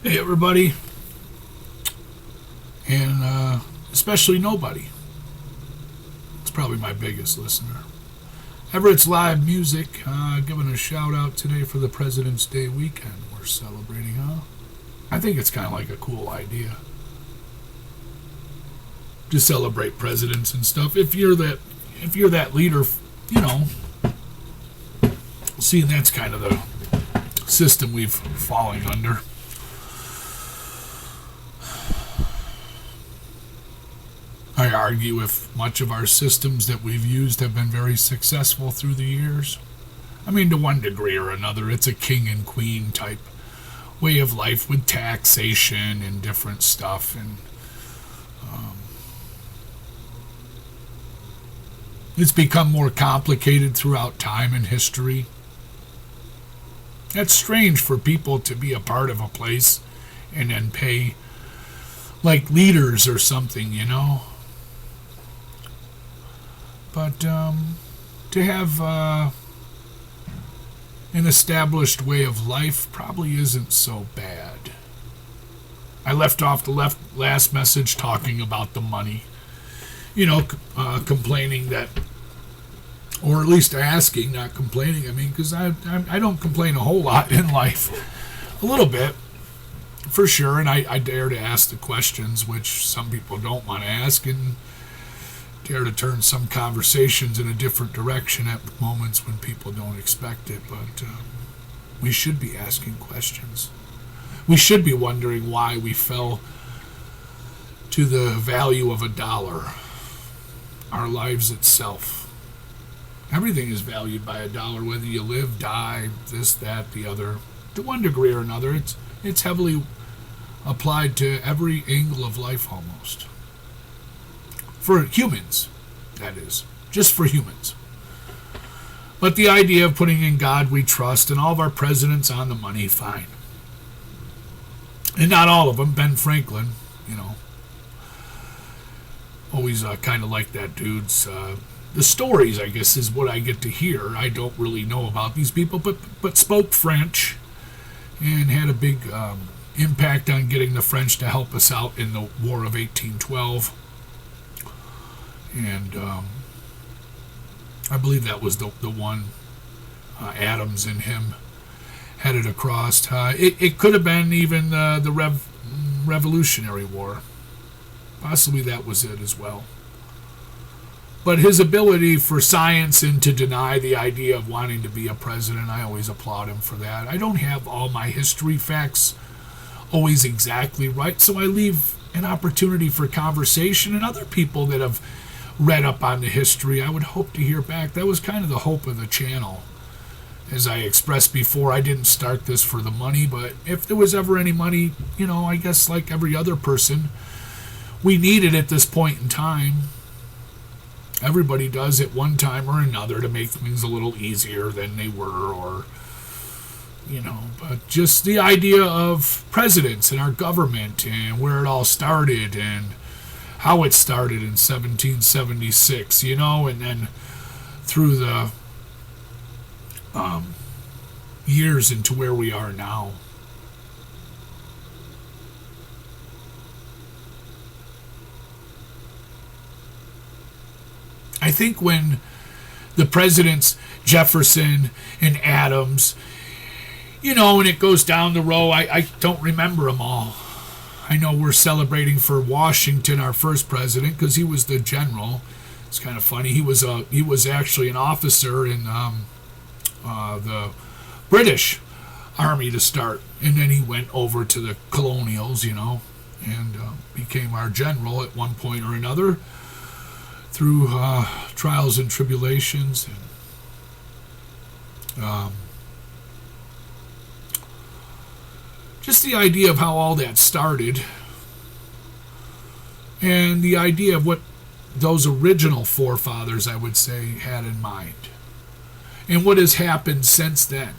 Hey, everybody, and especially nobody. It's probably my biggest listener. Everett's Live Music, giving a shout out today for the President's Day weekend we're celebrating, huh? I think it's kind of like a cool idea to celebrate presidents and stuff. If you're that leader, you know, seeing that's kind of the system we've fallen under. I argue if much of our systems that we've used have been very successful through the years. I mean, to one degree or another, it's a king and queen type way of life with taxation and different stuff. And it's become more complicated throughout time and history. It's strange for people to be a part of a place and then pay like leaders or something, you know. But to have an established way of life probably isn't so bad. I left off the last message talking about the money. You know, complaining that, or at least asking, not complaining. I mean, because I don't complain a whole lot in life. A little bit, for sure, and I dare to ask the questions, which some people don't want to ask, and dare to turn some conversations in a different direction at moments when people don't expect it. But we should be asking questions. We should be wondering why we fell to the value of $1. Our lives itself. Everything is valued by $1, whether you live, die, this, that, the other. To one degree or another, it's heavily applied to every angle of life almost. For humans, that is. Just for humans. But the idea of putting in God we trust and all of our presidents on the money, fine. And not all of them. Ben Franklin, you know. Always kind of like that dude's. The stories, I guess, is what I get to hear. I don't really know about these people, but spoke French and had a big impact on getting the French to help us out in the War of 1812. And I believe that was the one Adams and him headed across. It could have been even the Revolutionary War. Possibly that was it as well. But his ability for science and to deny the idea of wanting to be a president, I always applaud him for that. I don't have all my history facts always exactly right, so I leave an opportunity for conversation and other people that have read up on the history. I would hope to hear back. That was kind of the hope of the channel. As I expressed before, I didn't start this for the money, but if there was ever any money, you know, I guess like every other person, we need it at this point in time. Everybody does at one time or another to make things a little easier than they were, or, you know, but just the idea of presidents and our government and where it all started and how it started in 1776, you know, and then through the years into where we are now. I think when the presidents, Jefferson and Adams, you know, and it goes down the row, I don't remember them all. I know we're celebrating for Washington, our first president, because he was the general. It's kind of funny. He was actually an officer in the British Army to start, and then he went over to the colonials, you know, and became our general at one point or another through trials and tribulations. And, just the idea of how all that started and the idea of what those original forefathers, I would say, had in mind and what has happened since then.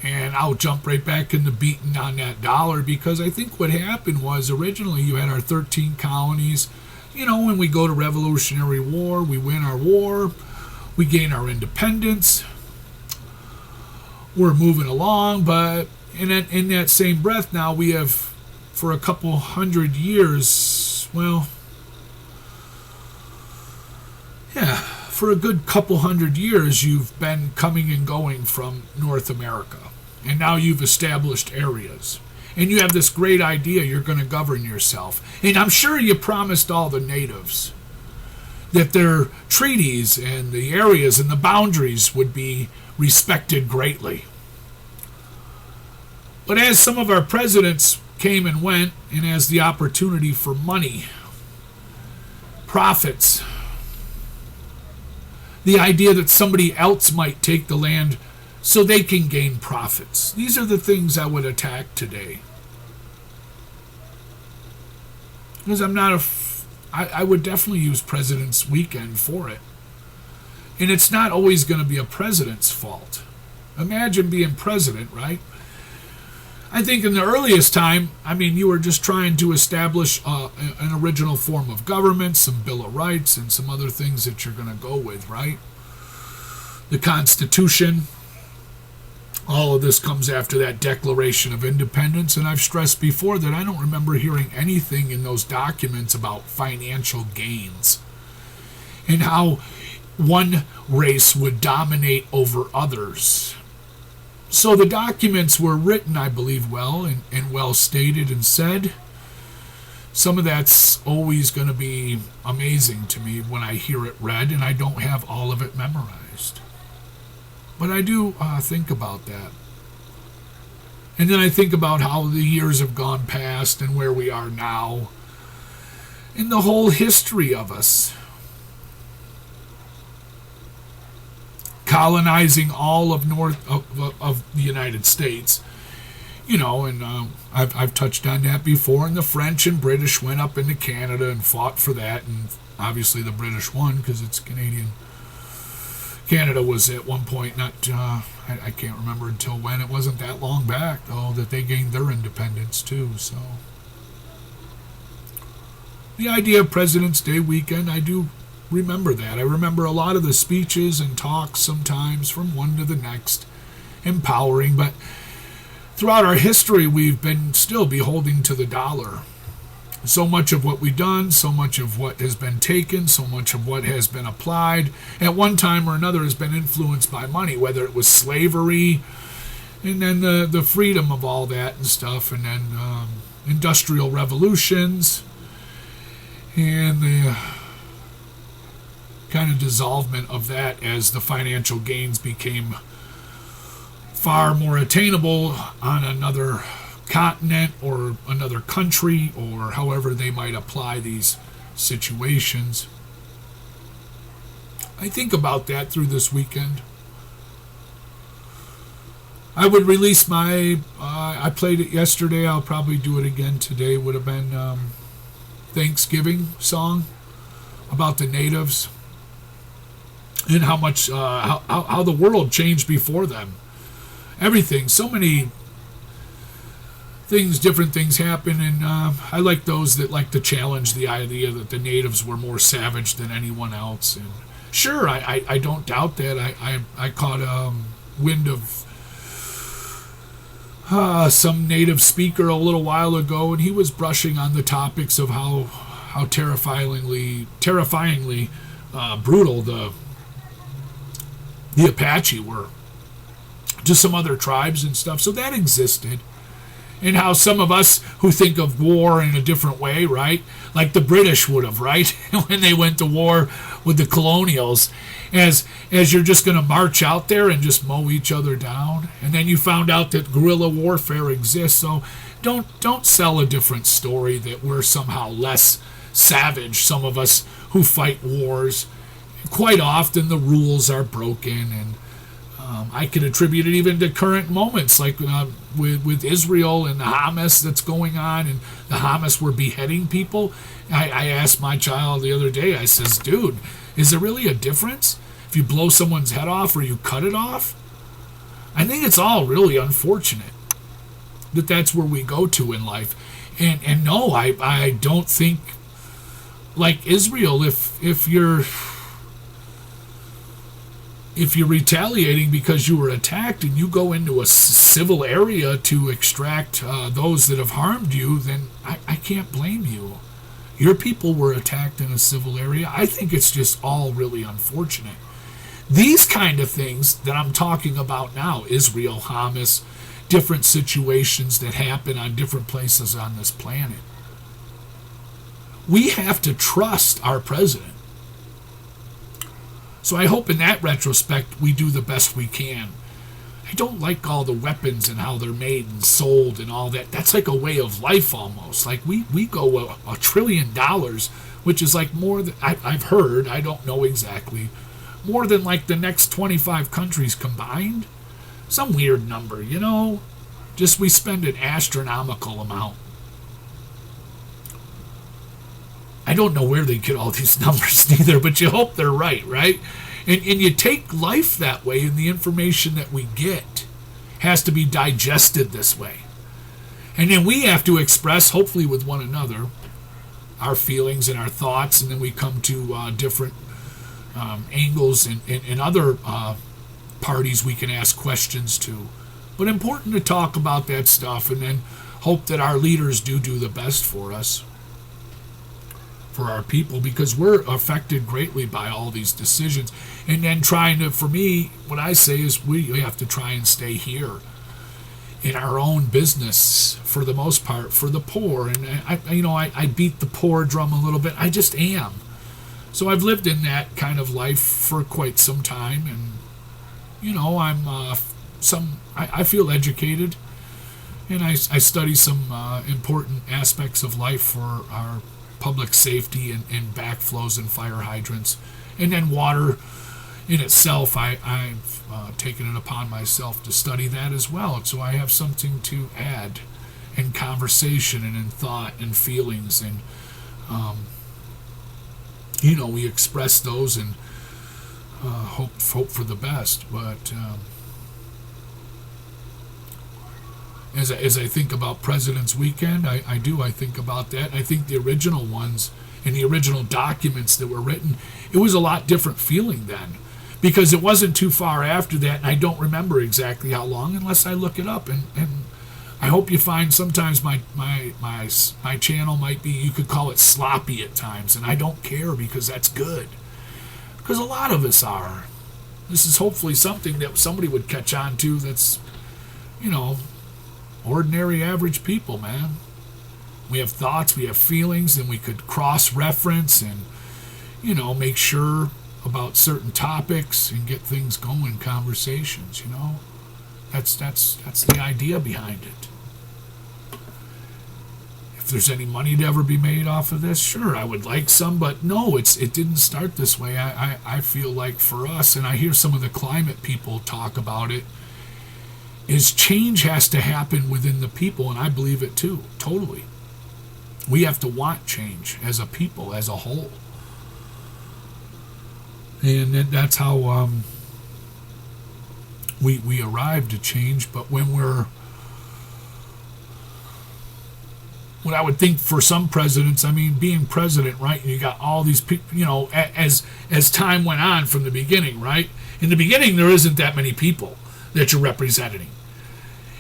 And I'll jump right back into beating on that $1, because I think what happened was originally you had our 13 colonies. You know, when we go to Revolutionary War, we win our war, we gain our independence, we're moving along, but And in that same breath, now we have, for a couple hundred years, well, yeah, for a good couple hundred years, you've been coming and going from North America. And now you've established areas. And you have this great idea you're going to govern yourself. And I'm sure you promised all the natives that their treaties and the areas and the boundaries would be respected greatly. But as some of our presidents came and went, and as the opportunity for money, profits, the idea that somebody else might take the land so they can gain profits, these are the things I would attack today. Because I would definitely use President's Weekend for it. And it's not always going to be a president's fault. Imagine being president, right? I think in the earliest time, you were just trying to establish an original form of government, some Bill of Rights, and some other things that you're going to go with, right? The Constitution. All of this comes after that Declaration of Independence, and I've stressed before that I don't remember hearing anything in those documents about financial gains and how one race would dominate over others. So the documents were written, I believe, well and well stated and said. Some of that's always going to be amazing to me when I hear it read, and I don't have all of it memorized. But I do think about that. And then I think about how the years have gone past and where we are now. And the whole history of us. Colonizing all of of the United States. I've touched on that before. And the French and British went up into Canada and fought for that. And obviously the British won because it's Canadian. Canada was at one point I can't remember until when. It wasn't that long back, though, that they gained their independence, too. So the idea of President's Day weekend, I do remember that. I remember a lot of the speeches and talks sometimes from one to the next, empowering. But throughout our history, we've been still beholding to the dollar. So much of what we've done, so much of what has been taken, so much of what has been applied, at one time or another has been influenced by money, whether it was slavery, and then the freedom of all that and stuff, and then industrial revolutions, and the kind of dissolvement of that as the financial gains became far more attainable on another continent or another country, or however they might apply these situations. I think about that through this weekend. I would release I played it yesterday, I'll probably do it again today, would have been Thanksgiving song about the natives and how much how the world changed before them. Everything, so many different things happen, and I like those that like to challenge the idea that the natives were more savage than anyone else. And sure, I don't doubt that. I caught wind of some native speaker a little while ago, and he was brushing on the topics of how terrifyingly brutal the Apache were to some other tribes and stuff. So that existed. And how some of us who think of war in a different way, right? Like the British would have, right? When they went to war with the colonials, as you're just going to march out there and just mow each other down. And then you found out that guerrilla warfare exists. So don't sell a different story that we're somehow less savage, some of us who fight wars. Quite often the rules are broken, and I can attribute it even to current moments, like with Israel and the Hamas that's going on, and the Hamas were beheading people. I asked my child the other day, I says, dude, is there really a difference if you blow someone's head off or you cut it off? I think it's all really unfortunate that that's where we go to in life. And no, I don't think, like Israel, if you're if you're retaliating because you were attacked and you go into a civil area to extract those that have harmed you, then I can't blame you. Your people were attacked in a civil area. I think it's just all really unfortunate. These kind of things that I'm talking about now, Israel, Hamas, different situations that happen on different places on this planet, we have to trust our president. So I hope in that retrospect we do the best we can. I don't like all the weapons and how they're made and sold and all that. That's like a way of life almost. Like we go $1 trillion, which is like more than, I've heard, I don't know exactly, more than like the next 25 countries combined. Some weird number, you know? Just we spend an astronomical amount. I don't know where they get all these numbers neither, but you hope they're right? And you take life that way, and the information that we get has to be digested this way. And then we have to express, hopefully with one another, our feelings and our thoughts, and then we come to different angles and other parties we can ask questions to. But important to talk about that stuff, and then hope that our leaders do the best for us, for our people, because we're affected greatly by all these decisions. And then trying to, for me, what I say is we have to try and stay here in our own business for the most part, for the poor. And I beat the poor drum a little bit. I just am. So I've lived in that kind of life for quite some time, and I feel educated, and I study some important aspects of life for our public safety and backflows and fire hydrants, and then water in itself. I've taken it upon myself to study that as well, so I have something to add in conversation and in thought and feelings, and we express those and hope for the best. But as I think about President's Weekend, I think about that. I think the original ones and the original documents that were written, it was a lot different feeling then, because it wasn't too far after that, and I don't remember exactly how long unless I look it up. And I hope you find sometimes my channel might be, you could call it sloppy at times, and I don't care, because that's good. Because a lot of us are. This is hopefully something that somebody would catch on to that's, ordinary average people, man. We have thoughts, we have feelings, and we could cross-reference and, make sure about certain topics and get things going, conversations, That's the idea behind it. If there's any money to ever be made off of this, sure, I would like some, but no, it didn't start this way. I feel like for us, and I hear some of the climate people talk about it, is change has to happen within the people, and I believe it too, totally. We have to want change as a people, as a whole. And that's how we arrive to change. But when what I would think for some presidents, being president, right, and you got all these people, as time went on from the beginning, right? In the beginning, there isn't that many people that you're representing.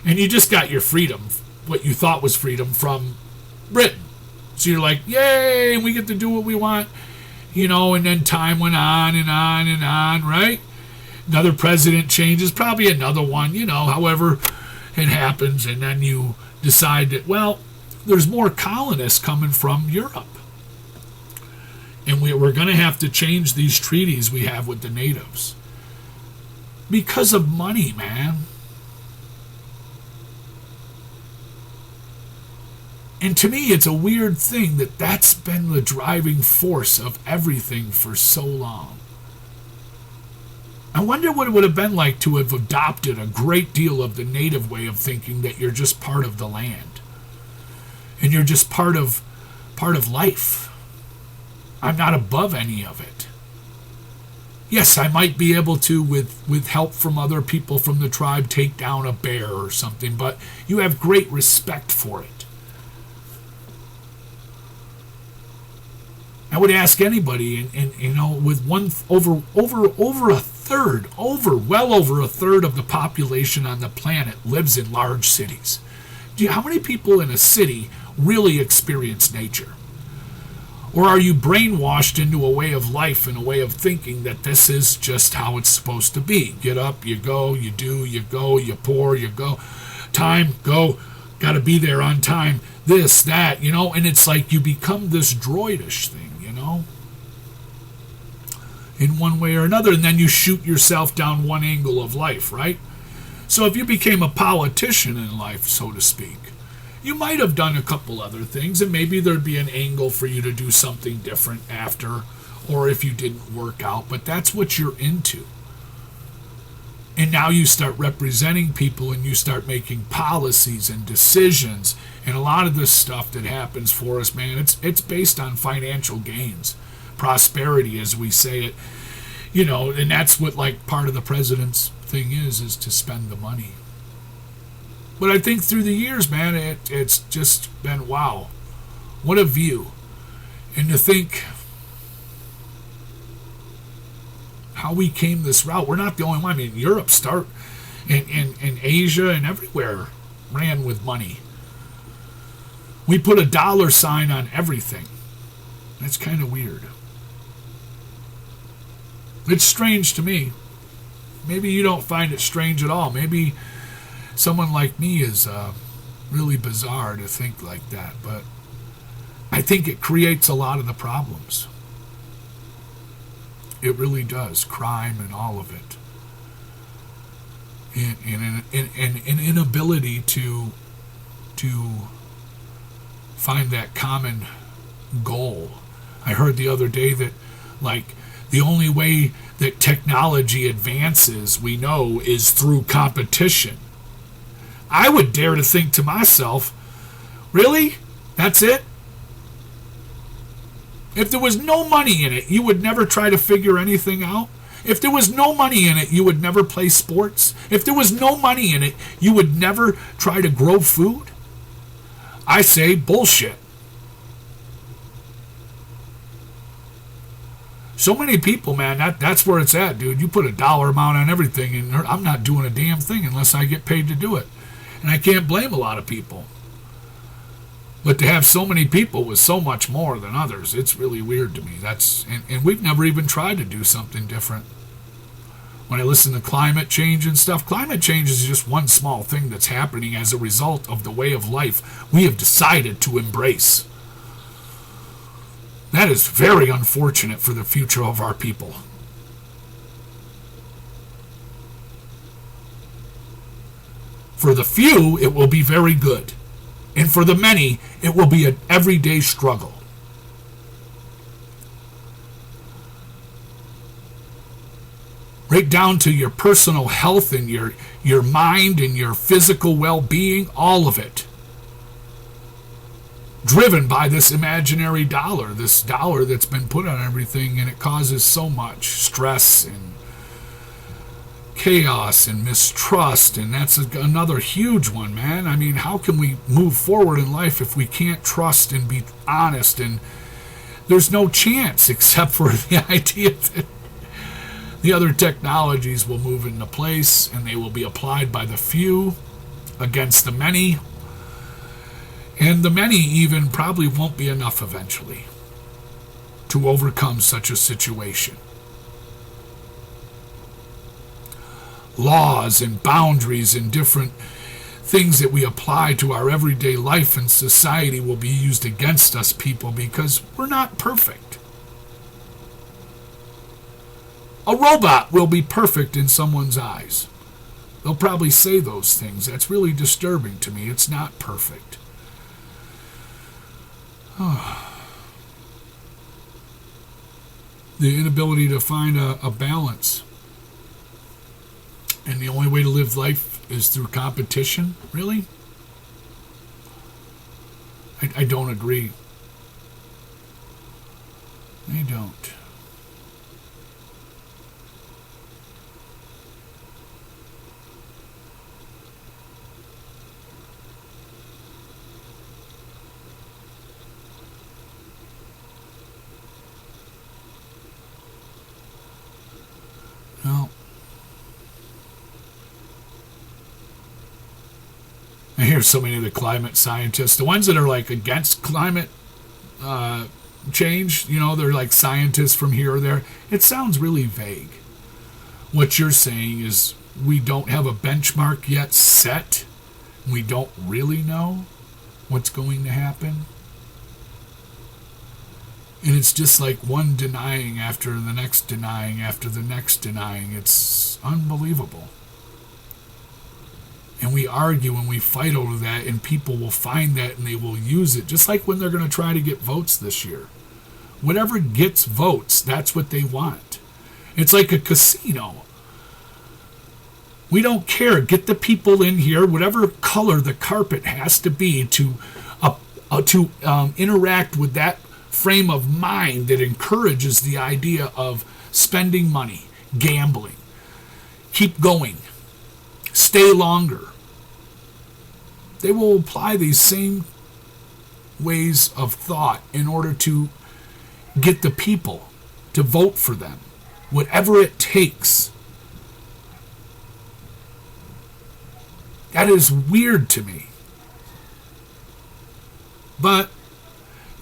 And you just got your freedom, what you thought was freedom, from Britain. So you're like, yay, we get to do what we want, and then time went on and on and on, right? Another president changes, probably another one, however it happens, and then you decide that, well, there's more colonists coming from Europe. And we're going to have to change these treaties we have with the natives. Because of money, man. And to me, it's a weird thing that's been the driving force of everything for so long. I wonder what it would have been like to have adopted a great deal of the native way of thinking, that you're just part of the land. And you're just part of life. I'm not above any of it. Yes, I might be able to, with help from other people from the tribe, take down a bear or something, but you have great respect for it. I would ask anybody, and with over well over a third of the population on the planet lives in large cities. How many people in a city really experience nature? Or are you brainwashed into a way of life and a way of thinking that this is just how it's supposed to be? Get up, you go, you do, you go, you pour, you go. Time, go, gotta be there on time. This, that, and it's like you become this droidish thing, in one way or another, and then you shoot yourself down one angle of life, right? So if you became a politician in life, so to speak, you might have done a couple other things, and maybe there'd be an angle for you to do something different after, or if you didn't work out, but that's what you're into. And now you start representing people and you start making policies and decisions, and a lot of this stuff that happens for us, man, it's based on financial gains, prosperity, as we say it, and that's what like part of the president's thing is to spend the money. But I think through the years, man, it's just been, wow, what a view. And to think how we came this route. We're not the only one. I mean, Europe and Asia and everywhere ran with money. We put a dollar sign on everything. That's kind of weird. It's strange to me. Maybe you don't find it strange at all. Maybe someone like me is really bizarre to think like that, but I think it creates a lot of the problems. It really does. Crime and all of it. And an inability to find that common goal. I heard the other day that, like, the only way that technology advances, we know, is through competition. I would dare to think to myself, really? That's it? If there was no money in it, you would never try to figure anything out? If there was no money in it, you would never play sports? If there was no money in it, you would never try to grow food? I say bullshit. So many people, man, that's where it's at, dude. You put a dollar amount on everything, and I'm not doing a damn thing unless I get paid to do it. And I can't blame a lot of people. But to have so many people with so much more than others, it's really weird to me. And we've never even tried to do something different. When I listen to climate change and stuff, climate change is just one small thing that's happening as a result of the way of life we have decided to embrace. That is very unfortunate for the future of our people. For the few, it will be very good. And for the many, it will be an everyday struggle. Right down to your personal health and your mind and your physical well-being, all of it. Driven by this imaginary dollar, this dollar that's been put on everything, and it causes so much stress and chaos and mistrust, and that's another huge one, man. I mean, how can we move forward in life if we can't trust and be honest? And there's no chance except for the idea that the other technologies will move into place and they will be applied by the few against the many. And the many even probably won't be enough eventually to overcome such a situation. Laws and boundaries and different things that we apply to our everyday life and society will be used against us people because we're not perfect. A robot will be perfect in someone's eyes. They'll probably say those things. That's really disturbing to me. It's not perfect. The inability to find a balance. And the only way to live life is through competition? Really? I don't agree. I don't. Well, I hear so many of the climate scientists, the ones that are like against climate change, they're like scientists from here or there. It sounds really vague. What you're saying is we don't have a benchmark yet set. We don't really know what's going to happen. And it's just like one denying after the next denying after the next denying. It's unbelievable. And we argue and we fight over that, and people will find that and they will use it. Just like when they're going to try to get votes this year. Whatever gets votes, that's what they want. It's like a casino. We don't care. Get the people in here, whatever color the carpet has to be to interact with that frame of mind that encourages the idea of spending money, gambling. Keep going. Stay longer. They will apply these same ways of thought in order to get the people to vote for them, whatever it takes. That is weird to me. But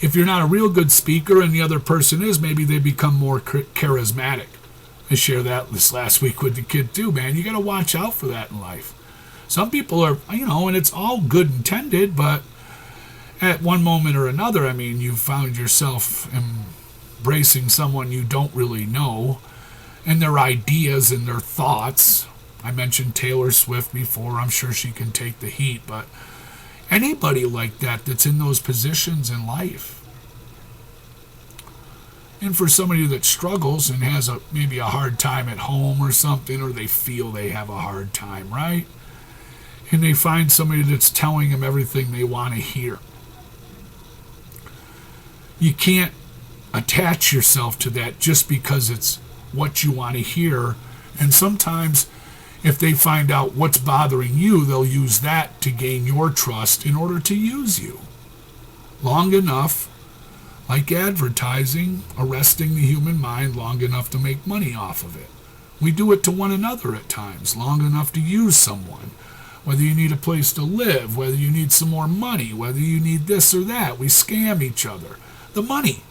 if you're not a real good speaker and the other person is, maybe they become more charismatic. I shared that this last week with the kid too, man. You got to watch out for that in life. Some people are, and it's all good intended, but at one moment or another, you found yourself embracing someone you don't really know and their ideas and their thoughts. I mentioned Taylor Swift before. I'm sure she can take the heat, but anybody like that that's in those positions in life. And for somebody that struggles and has maybe a hard time at home or something, or they feel they have a hard time, right? And they find somebody that's telling them everything they want to hear. You can't attach yourself to that just because it's what you want to hear. And sometimes if they find out what's bothering you, they'll use that to gain your trust in order to use you. Long enough, like advertising, arresting the human mind long enough to make money off of it. We do it to one another at times, long enough to use someone. Whether you need a place to live, whether you need some more money, whether you need this or that, we scam each other. The money.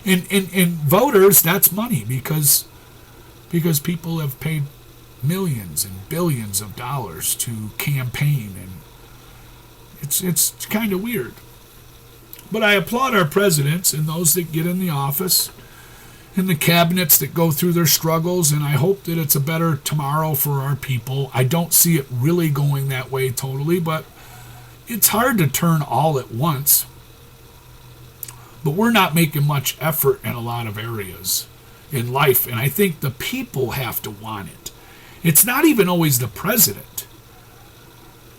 in voters, that's money because people have paid millions and billions of dollars to campaign, and it's kind of weird. But I applaud our presidents and those that get in the office and the cabinets that go through their struggles, and I hope that it's a better tomorrow for our people. I don't see it really going that way totally, but it's hard to turn all at once. But we're not making much effort in a lot of areas in life, and I think the people have to want it. It's not even always the president.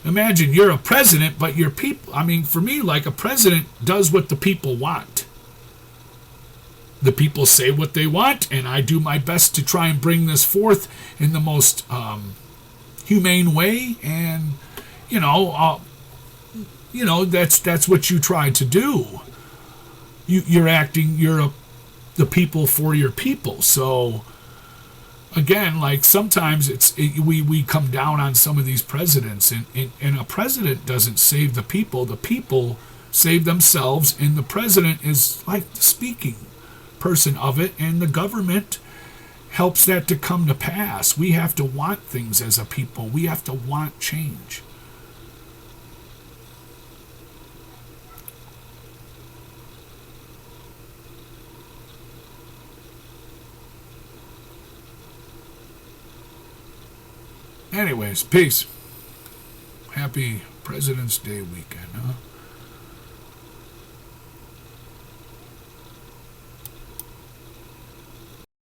Imagine you're a president, but your people, for me, like a president does what the people want. The people say what they want, and I do my best to try and bring this forth in the most humane way, and that's what you try to do. You're the people for your people. So again, like sometimes we come down on some of these presidents, and a president doesn't save the people save themselves, and the president is like the speaking person of it, and the government helps that to come to pass. We have to want things as a people. We have to want change. Anyways, peace. Happy President's Day weekend, huh?